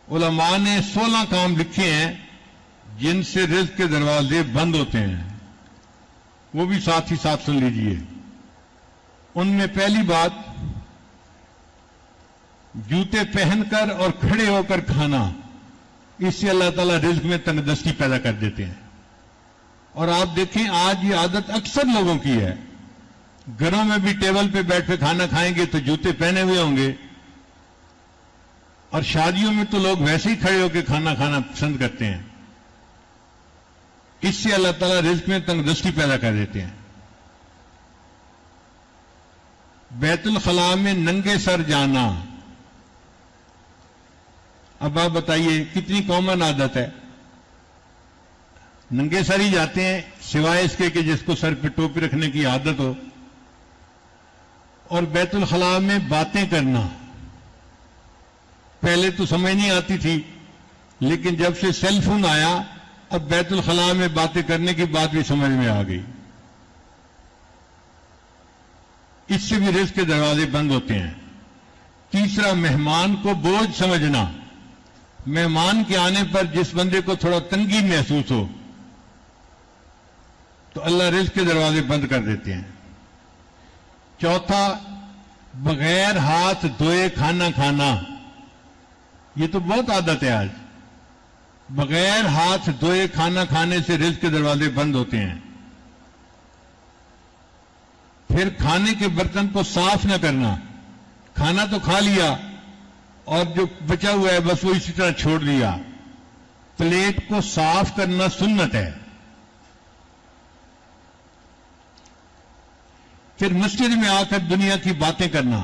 علماء نے 16 کام لکھے ہیں جن سے رزق کے دروازے بند ہوتے ہیں، وہ بھی ساتھ ہی ساتھ سن لیجئے۔ ان میں پہلی بات، جوتے پہن کر اور کھڑے ہو کر کھانا، اس سے اللہ تعالیٰ رزق میں تنگدستی پیدا کر دیتے ہیں۔ اور آپ دیکھیں آج یہ عادت اکثر لوگوں کی ہے، گھروں میں بھی ٹیبل پہ بیٹھ کے کھانا کھائیں گے تو جوتے پہنے ہوئے ہوں گے، اور شادیوں میں تو لوگ ویسے ہی کھڑے ہو کے کھانا کھانا پسند کرتے ہیں۔ اس سے اللہ تعالیٰ رزق میں تنگدستی پیدا کر دیتے ہیں۔ بیت الخلاء میں ننگے سر جانا، اب آپ بتائیے کتنی کامن عادت ہے، ننگے سر ہی جاتے ہیں سوائے اس کے کہ جس کو سر پہ ٹوپی رکھنے کی عادت ہو۔ اور بیت الخلاء میں باتیں کرنا، پہلے تو سمجھ نہیں آتی تھی، لیکن جب سے سیل فون آیا اب بیت الخلاء میں باتیں کرنے کی بات بھی سمجھ میں آ گئی۔ اس سے بھی رزق کے دروازے بند ہوتے ہیں۔ تیسرا، مہمان کو بوجھ سمجھنا، مہمان کے آنے پر جس بندے کو تھوڑا تنگی محسوس ہو تو اللہ رزق کے دروازے بند کر دیتے ہیں۔ چوتھا، بغیر ہاتھ دھوئے کھانا کھانا، یہ تو بہت عادت ہے آج، بغیر ہاتھ دھوئے کھانا کھانے سے رزق کے دروازے بند ہوتے ہیں۔ پھر کھانے کے برتن کو صاف نہ کرنا، کھانا تو کھا لیا اور جو بچا ہوا ہے بس وہ اسی طرح چھوڑ دیا۔ پلیٹ کو صاف کرنا سنت ہے۔ پھر مسجد میں آ کر دنیا کی باتیں کرنا،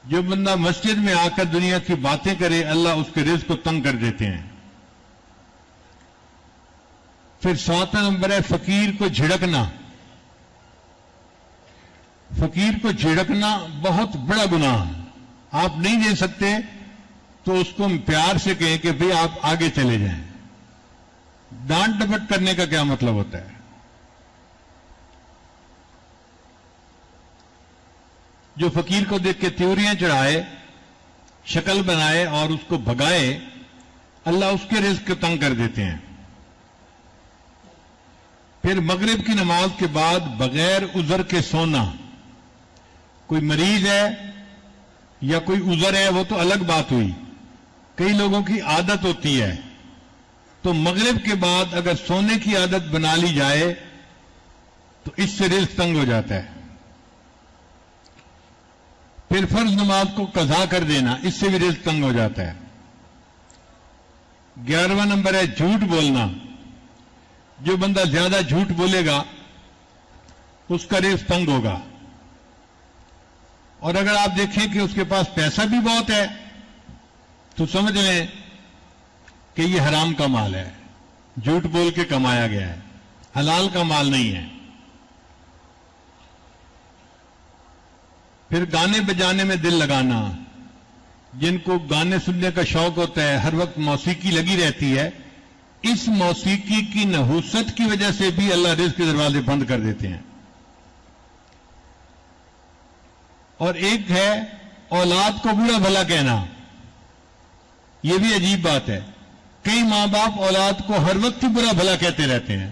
جو بندہ مسجد میں آ کر دنیا کی باتیں کرے اللہ اس کے رزق کو تنگ کر دیتے ہیں۔ پھر 7واں نمبر ہے فقیر کو جھڑکنا۔ فقیر کو جھڑکنا بہت بڑا گناہ، آپ نہیں دے سکتے تو اس کو پیار سے کہیں کہ بھئی آپ آگے چلے جائیں۔ ڈانٹ ڈپٹ کرنے کا کیا مطلب ہوتا ہے؟ جو فقیر کو دیکھ کے تیوریاں چڑھائے، شکل بنائے اور اس کو بھگائے، اللہ اس کے رزق کو تنگ کر دیتے ہیں۔ پھر مغرب کی نماز کے بعد بغیر عذر کے سونا، کوئی مریض ہے یا کوئی عذر ہے وہ تو الگ بات ہوئی، کئی لوگوں کی عادت ہوتی ہے، تو مغرب کے بعد اگر سونے کی عادت بنا لی جائے تو اس سے رزق تنگ ہو جاتا ہے۔ پھر فرض نماز کو قضا کر دینا، اس سے بھی رزق تنگ ہو جاتا ہے۔ 11واں نمبر ہے جھوٹ بولنا، جو بندہ زیادہ جھوٹ بولے گا اس کا رزق تنگ ہوگا۔ اور اگر آپ دیکھیں کہ اس کے پاس پیسہ بھی بہت ہے تو سمجھ لیں کہ یہ حرام کا مال ہے، جھوٹ بول کے کمایا گیا ہے، حلال کا مال نہیں ہے۔ پھر گانے بجانے میں دل لگانا، جن کو گانے سننے کا شوق ہوتا ہے، ہر وقت موسیقی لگی رہتی ہے، اس موسیقی کی نحوست کی وجہ سے بھی اللہ رزق کے دروازے بند کر دیتے ہیں۔ اور ایک ہے اولاد کو برا بھلا کہنا، یہ بھی عجیب بات ہے، کئی ماں باپ اولاد کو ہر وقت برا بھلا کہتے رہتے ہیں۔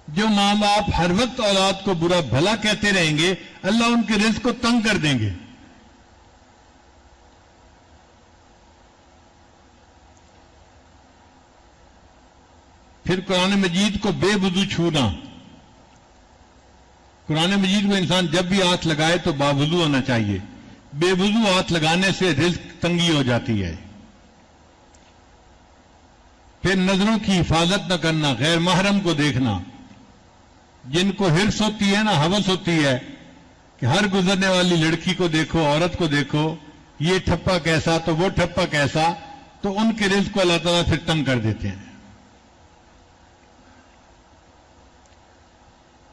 جو ماں باپ ہر وقت اولاد کو برا بھلا کہتے رہیں گے اللہ ان کے رزق کو تنگ کر دیں گے۔ پھر قرآن مجید کو بے وضو چھونا، قرآن مجید کو انسان جب بھی ہاتھ لگائے تو باوضو ہونا چاہیے، بے وضو ہاتھ لگانے سے رزق تنگی ہو جاتی ہے۔ پھر نظروں کی حفاظت نہ کرنا، غیر محرم کو دیکھنا، جن کو حرص ہوتی ہے نا، ہوس ہوتی ہے کہ ہر گزرنے والی لڑکی کو دیکھو، عورت کو دیکھو، یہ ٹھپا کیسا تو وہ ٹھپا کیسا، تو ان کے رزق کو اللہ تعالیٰ پھر تنگ کر دیتے ہیں۔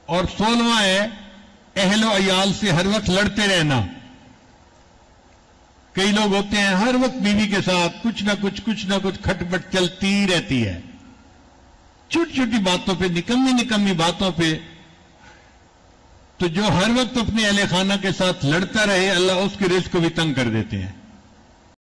اور 16واں ہے اہل و عیال سے ہر وقت لڑتے رہنا۔ کئی لوگ ہوتے ہیں ہر وقت بیوی کے ساتھ کچھ نہ کچھ کھٹ پٹ چلتی رہتی ہے، چھوٹی چھوٹی باتوں پہ، نکمی باتوں پہ، تو جو ہر وقت اپنے اہل خانہ کے ساتھ لڑتا رہے اللہ اس کے رزق کو بھی تنگ کر دیتے ہیں۔